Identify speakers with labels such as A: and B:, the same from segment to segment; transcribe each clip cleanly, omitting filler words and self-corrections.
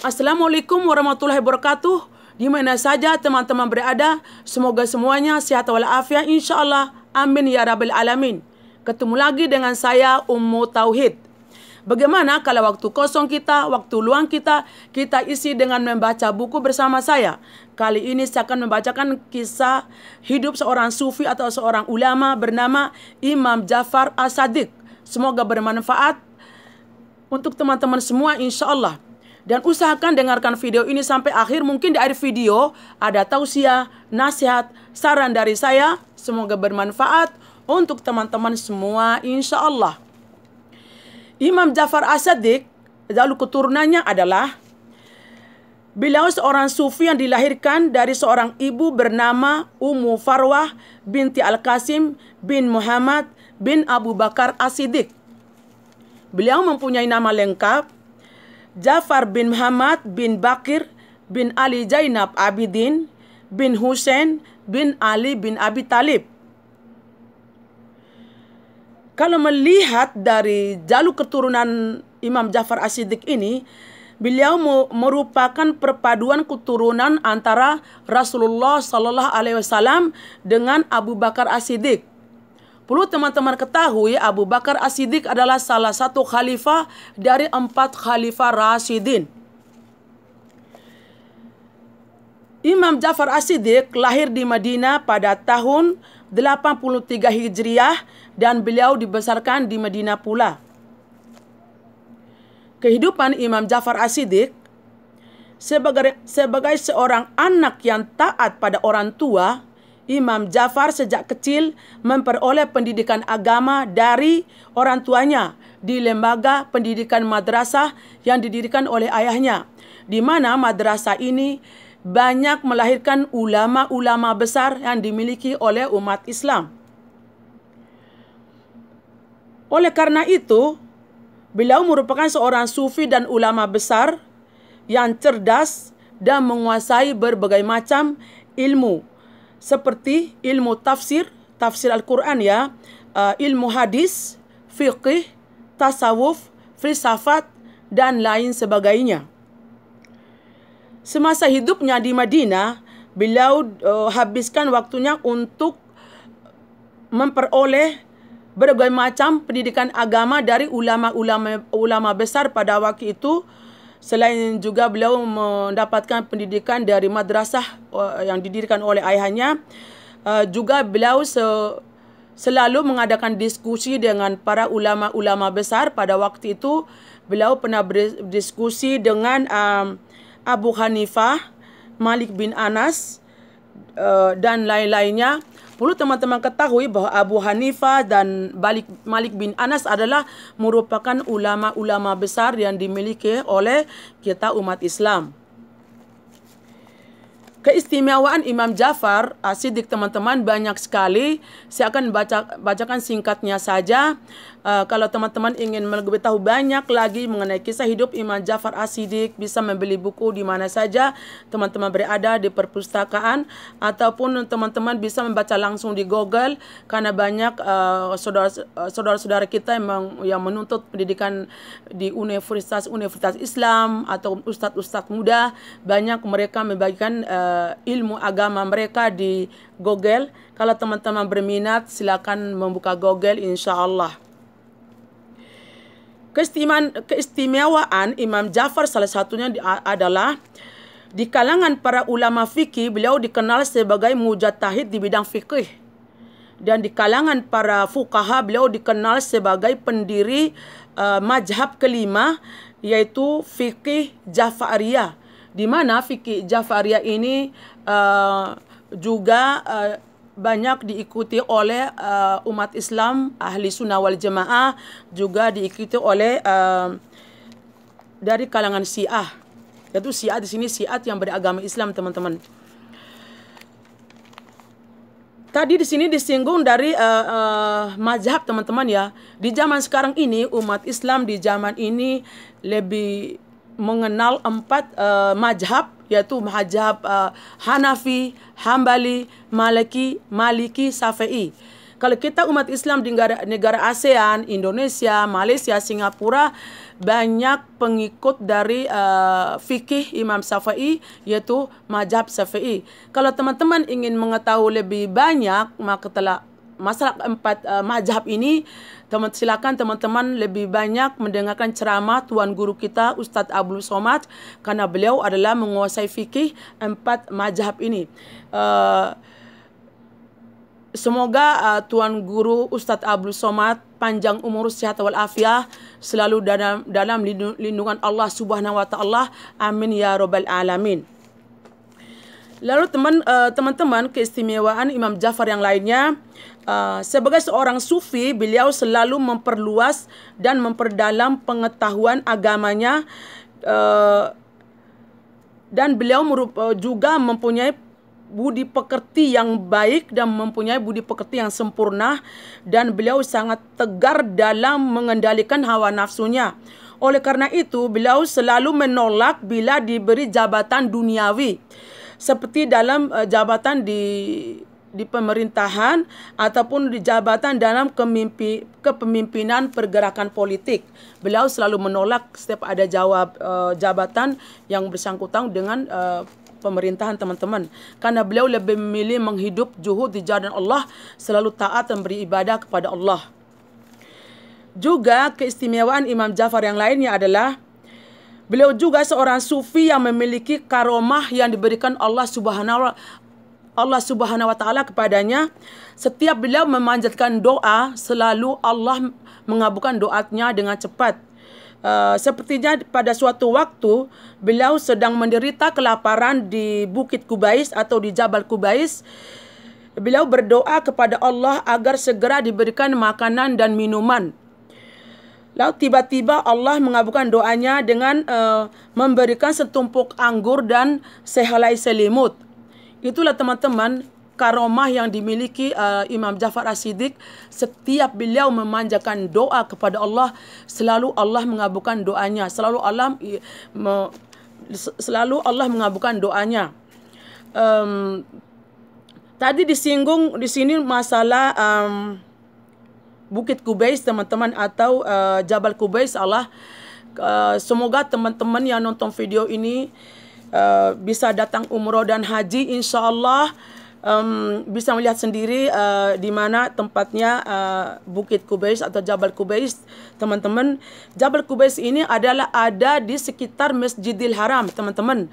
A: Assalamualaikum warahmatullahi wabarakatuh. Di mana saja teman-teman berada, semoga semuanya sehat walafiat insyaAllah. Amin ya Rabbil Alamin. Ketemu lagi dengan saya Ummu Tauhid. Bagaimana kalau waktu kosong kita, waktu luang kita isi dengan membaca buku bersama saya. Kali ini saya akan membacakan kisah hidup seorang sufi atau seorang ulama bernama Imam Ja'far As-Shadiq. Semoga bermanfaat untuk teman-teman semua insyaAllah. Dan usahakan dengarkan video ini sampai akhir. Mungkin di akhir video ada tausiah, nasihat, saran dari saya. Semoga bermanfaat untuk teman-teman semua insyaAllah. Imam Ja'far As-Shadiq, lalu keturunannya adalah beliau seorang sufi yang dilahirkan dari seorang ibu bernama Ummu Farwah binti Al-Qasim bin Muhammad bin Abu Bakar As-Siddiq. Beliau mempunyai nama lengkap Ja'far bin Muhammad bin Bakir bin Ali Zainab Abidin bin Husain bin Ali bin Abi Talib. Kalau melihat dari jalur keturunan Imam Ja'far As-Shadiq ini, beliau merupakan perpaduan keturunan antara Rasulullah Sallallahu Alaihi Wasallam dengan Abu Bakar As-Siddiq. Perlu teman-teman ketahui, Abu Bakar As-Siddiq adalah salah satu khalifah dari 4 khalifah Rasyidin. Imam Ja'far As-Shadiq lahir di Madinah pada tahun 83 Hijriah dan beliau dibesarkan di Madinah pula. Kehidupan Imam Ja'far As-Shadiq sebagai seorang anak yang taat pada orang tua, Imam Ja'far sejak kecil memperoleh pendidikan agama dari orang tuanya di lembaga pendidikan madrasah yang didirikan oleh ayahnya, di mana madrasah ini banyak melahirkan ulama-ulama besar yang dimiliki oleh umat Islam. Oleh karena itu, beliau merupakan seorang sufi dan ulama besar yang cerdas dan menguasai berbagai macam ilmu, seperti ilmu tafsir Al-Quran ilmu hadis, fiqih, tasawuf, filsafat, dan lain sebagainya. Semasa hidupnya di Madinah, beliau habiskan waktunya untuk memperoleh berbagai macam pendidikan agama dari ulama besar pada waktu itu. Selain juga beliau mendapatkan pendidikan dari madrasah yang didirikan oleh ayahnya. Juga beliau selalu mengadakan diskusi dengan para ulama-ulama besar pada waktu itu. Beliau pernah berdiskusi dengan Abu Hanifah, Malik bin Anas, dan lain-lainnya. Perlu teman-teman ketahui bahwa Abu Hanifah dan Malik bin Anas adalah merupakan ulama-ulama besar yang dimiliki oleh kita umat Islam. Keistimewaan Imam Ja'far As-Shadiq teman-teman banyak sekali. Saya akan bacakan singkatnya saja. Kalau teman-teman ingin mengetahui banyak lagi mengenai kisah hidup Imam Ja'far As-Shadiq, bisa membeli buku di mana saja teman-teman berada, di perpustakaan, ataupun teman-teman bisa membaca langsung di Google, karena banyak saudara-saudara kita yang menuntut pendidikan di universitas Islam atau ustadz-ustadz muda. Banyak mereka membagikan ilmu agama mereka di Google. Kalau teman-teman berminat, silakan membuka Google insyaAllah. Keistimewaan Imam Ja'far salah satunya adalah di kalangan para ulama fikih, beliau dikenal sebagai mujtahid di bidang fikih. Dan di kalangan para fuqaha, beliau dikenal sebagai pendiri mazhab kelima, yaitu fikih Ja'fariyah. Di mana fikih Ja'fariyah ini juga banyak diikuti oleh umat Islam, ahli sunnah wal jamaah, juga diikuti oleh dari kalangan Syiah. Yaitu Syiah di sini Syiah yang beragama Islam, teman-teman. Tadi di sini disinggung dari mazhab, teman-teman ya. Di zaman sekarang ini, umat Islam di zaman ini lebih mengenal 4 mazhab, yaitu mazhab Hanafi, Hambali, Maliki, Syafi'i. Kalau kita umat Islam di negara ASEAN, Indonesia, Malaysia, Singapura, banyak pengikut dari fikih Imam Syafi'i, yaitu mazhab Syafi'i. Kalau teman-teman ingin mengetahui lebih banyak masalah 4 mazhab ini, silakan teman-teman lebih banyak mendengarkan ceramah Tuan Guru kita Ustadz Abdul Somad, karena beliau adalah menguasai fikih 4 mazhab ini. Semoga Tuan Guru Ustadz Abdul Somad panjang umur, sehat walafiat, selalu dalam lindungan Allah Subhanahu wa taala. Amin ya rabbal alamin. Lalu teman-teman, keistimewaan Imam Ja'far yang lainnya, sebagai seorang sufi, beliau selalu memperluas dan memperdalam pengetahuan agamanya, dan beliau juga mempunyai budi pekerti yang baik dan mempunyai budi pekerti yang sempurna, dan beliau sangat tegar dalam mengendalikan hawa nafsunya. Oleh karena itu, beliau selalu menolak bila diberi jabatan duniawi, seperti dalam jabatan di pemerintahan ataupun di jabatan dalam kepemimpinan pergerakan politik. Beliau selalu menolak setiap ada jabatan yang bersangkutan dengan pemerintahan, teman-teman, karena beliau lebih memilih menghidup juhud di jalan Allah, selalu taat dan beribadah kepada Allah. Juga keistimewaan Imam Ja'far yang lainnya adalah beliau juga seorang sufi yang memiliki karomah yang diberikan Allah Subhanahu wa taala kepadanya. Setiap beliau memanjatkan doa, selalu Allah mengabulkan doanya dengan cepat. Sepertinya pada suatu waktu beliau sedang menderita kelaparan di Bukit Kubais atau di Jabal Kubais. Beliau berdoa kepada Allah agar segera diberikan makanan dan minuman. Lalu tiba-tiba Allah mengabulkan doanya dengan memberikan setumpuk anggur dan sehelai selimut. Itulah teman-teman karomah yang dimiliki Imam Ja'far As-Siddiq. Setiap beliau memanjatkan doa kepada Allah, selalu Allah mengabulkan doanya. Selalu Allah mengabulkan doanya. Tadi disinggung di sini masalah Bukit Kubais, teman-teman, atau Jabal Kubais. Semoga teman-teman yang nonton video ini bisa datang umroh dan haji, insya Allah. Bisa melihat sendiri di mana tempatnya Bukit Kubais atau Jabal Kubais, teman-teman. Jabal Kubais ini adalah ada di sekitar Masjidil Haram, teman-teman,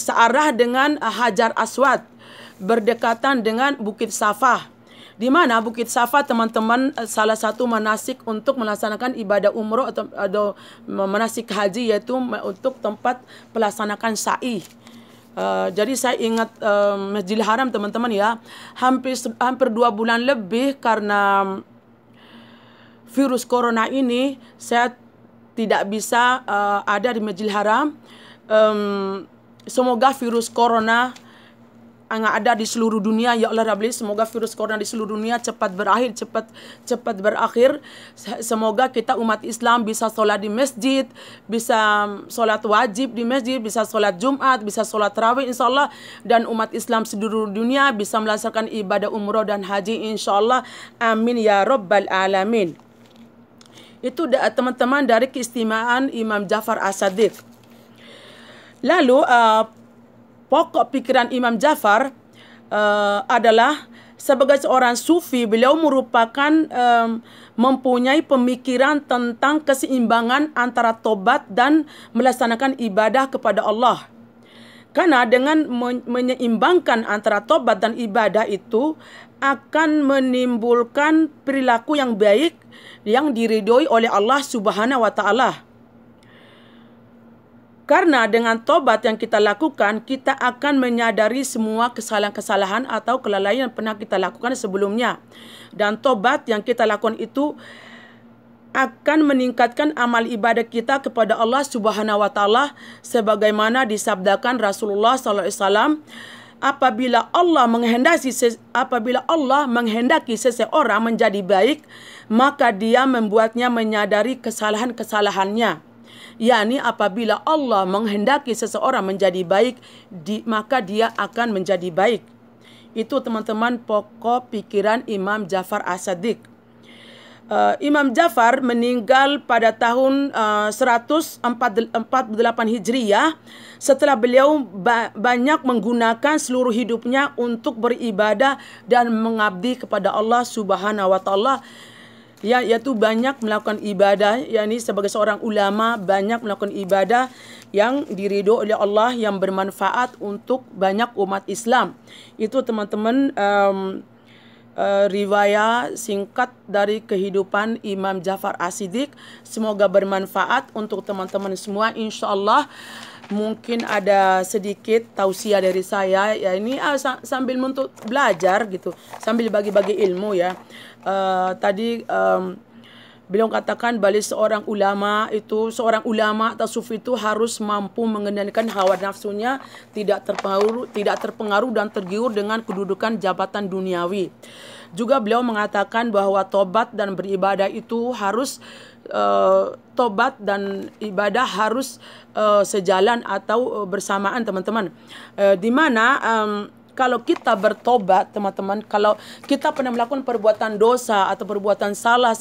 A: searah dengan Hajar Aswad, berdekatan dengan Bukit Safa. Di mana Bukit Safa, teman-teman, salah satu manasik untuk melaksanakan ibadah umroh atau manasik haji, yaitu untuk tempat melaksanakan sa'i. Jadi saya ingat Masjidil Haram, teman-teman, ya, hampir 2 bulan lebih karena virus corona ini saya tidak bisa ada di Masjidil Haram. Semoga virus corona yang ada di seluruh dunia, ya Allah Rabbi, semoga virus corona di seluruh dunia cepat berakhir. Semoga kita umat Islam bisa sholat di masjid, bisa sholat wajib di masjid, bisa sholat Jumat, bisa sholat tarawih, insya Allah, dan umat Islam seluruh dunia bisa melaksanakan ibadah umroh dan haji, insya Allah. Amin ya rabbal alamin. Itu teman-teman dari keistimewaan Imam Ja'far As-Siddiq. Lalu pokok pikiran Imam Ja'far adalah sebagai seorang sufi, beliau merupakan mempunyai pemikiran tentang keseimbangan antara tobat dan melaksanakan ibadah kepada Allah. Karena dengan menyeimbangkan antara tobat dan ibadah itu akan menimbulkan perilaku yang baik yang diridhoi oleh Allah Subhanahu wa taala. Karena dengan tobat yang kita lakukan, kita akan menyadari semua kesalahan-kesalahan atau kelalaian yang pernah kita lakukan sebelumnya. Dan tobat yang kita lakukan itu akan meningkatkan amal ibadah kita kepada Allah Subhanahu wa taala, sebagaimana disabdakan Rasulullah SAW, apabila Allah menghendaki seseorang menjadi baik, maka Dia membuatnya menyadari kesalahan-kesalahannya. yakni apabila Allah menghendaki seseorang menjadi baik, maka dia akan menjadi baik. Itu teman-teman pokok pikiran Imam Ja'far As-Siddiq. Imam Ja'far meninggal pada tahun 148 Hijriah setelah beliau banyak menggunakan seluruh hidupnya untuk beribadah dan mengabdi kepada Allah Subhanahu wa taala. Ya, yaitu banyak melakukan ibadah, yakni sebagai seorang ulama banyak melakukan ibadah yang diridho oleh Allah, yang bermanfaat untuk banyak umat Islam. Itu teman-teman riwayat singkat dari kehidupan Imam Ja'far As-Siddiq. Semoga bermanfaat untuk teman-teman semua, insyaallah. Mungkin ada sedikit tausiah dari saya, ya ini sambil untuk belajar gitu, sambil bagi-bagi ilmu ya. Tadi beliau katakan bagi seorang ulama atau sufi itu harus mampu mengendalikan hawa nafsunya, tidak terpengaruh dan tergiur dengan kedudukan jabatan duniawi. Juga beliau mengatakan bahwa tobat dan beribadah itu harus tobat dan ibadah harus sejalan atau bersamaan, teman-teman. Di mana kalau kita bertobat, teman-teman, kalau kita pernah melakukan perbuatan dosa atau perbuatan salah,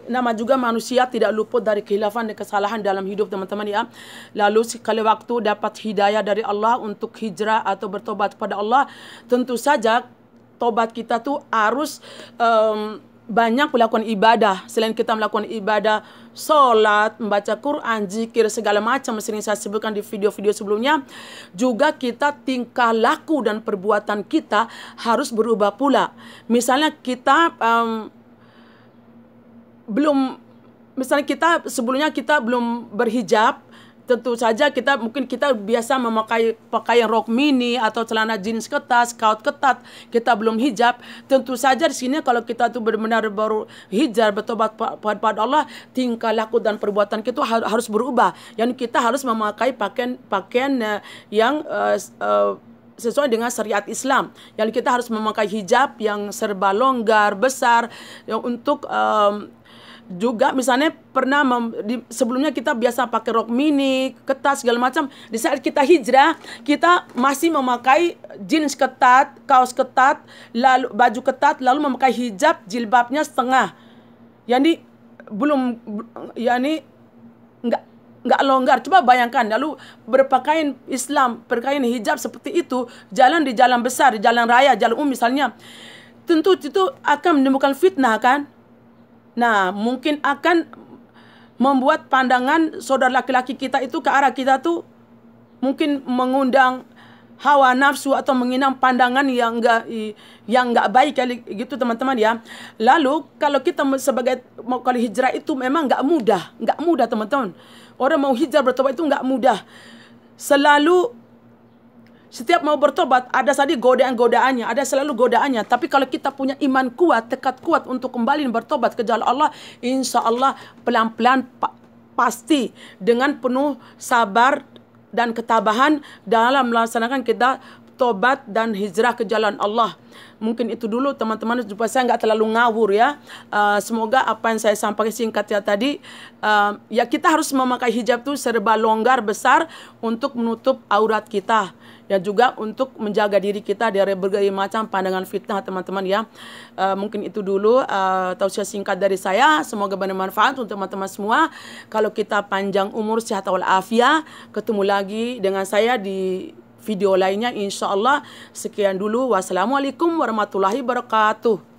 A: nama juga manusia tidak luput dari khilafan dan kesalahan dalam hidup, teman-teman ya. Lalu sekali waktu dapat hidayah dari Allah untuk hijrah atau bertobat kepada Allah, tentu saja tobat kita tuh harus banyak melakukan ibadah. Selain kita melakukan ibadah, sholat, membaca Quran, zikir, segala macam sering saya sebutkan di video-video sebelumnya, juga kita tingkah laku dan perbuatan kita harus berubah pula. Misalnya kita sebelumnya kita belum berhijab, tentu saja mungkin kita biasa memakai pakaian rok mini atau celana jeans ketat, kaos ketat, kita belum hijab. Tentu saja di sini kalau kita tuh benar-benar baru hijab, bertobat pada Allah, tingkah laku dan perbuatan kita harus berubah. Yang kita harus memakai pakaian yang sesuai dengan syariat Islam. Yang kita harus memakai hijab yang serba longgar, besar, yang untuk juga misalnya sebelumnya kita biasa pakai rok mini, ketat, segala macam. Di saat kita hijrah, kita masih memakai jeans ketat, kaos ketat, lalu baju ketat, lalu memakai hijab, jilbabnya setengah. Yani belum, yani nggak longgar. Coba bayangkan, lalu berpakaian Islam, berpakaian hijab seperti itu, jalan di jalan besar, di jalan raya, jalan umum misalnya. Tentu itu akan menimbulkan fitnah kan? Nah, mungkin akan membuat pandangan saudara laki-laki kita itu ke arah kita tuh mungkin mengundang hawa nafsu atau menginang pandangan yang enggak baik kali gitu, teman-teman ya. Lalu kalau kita sebagai kalau hijrah itu memang enggak mudah, teman-teman. Orang mau hijrah bertobat itu enggak mudah. Setiap mau bertobat ada saja godaan-godaannya, ada selalu godaannya. Tapi kalau kita punya iman kuat, tekad kuat untuk kembali bertobat ke jalan Allah, insya Allah pelan-pelan pasti dengan penuh sabar dan ketabahan dalam melaksanakan kita tobat dan hijrah ke jalan Allah. Mungkin itu dulu teman-teman, supaya saya nggak terlalu ngawur ya. Semoga apa yang saya sampaikan singkat ya tadi, ya kita harus memakai hijab itu serba longgar besar untuk menutup aurat kita. Ya juga untuk menjaga diri kita dari berbagai macam pandangan fitnah, teman-teman ya. Mungkin itu dulu tausiah singkat dari saya. Semoga bermanfaat untuk teman-teman semua. Kalau kita panjang umur, sehat walafiat, ketemu lagi dengan saya di video lainnya insya Allah. Sekian dulu. Wassalamualaikum warahmatullahi wabarakatuh.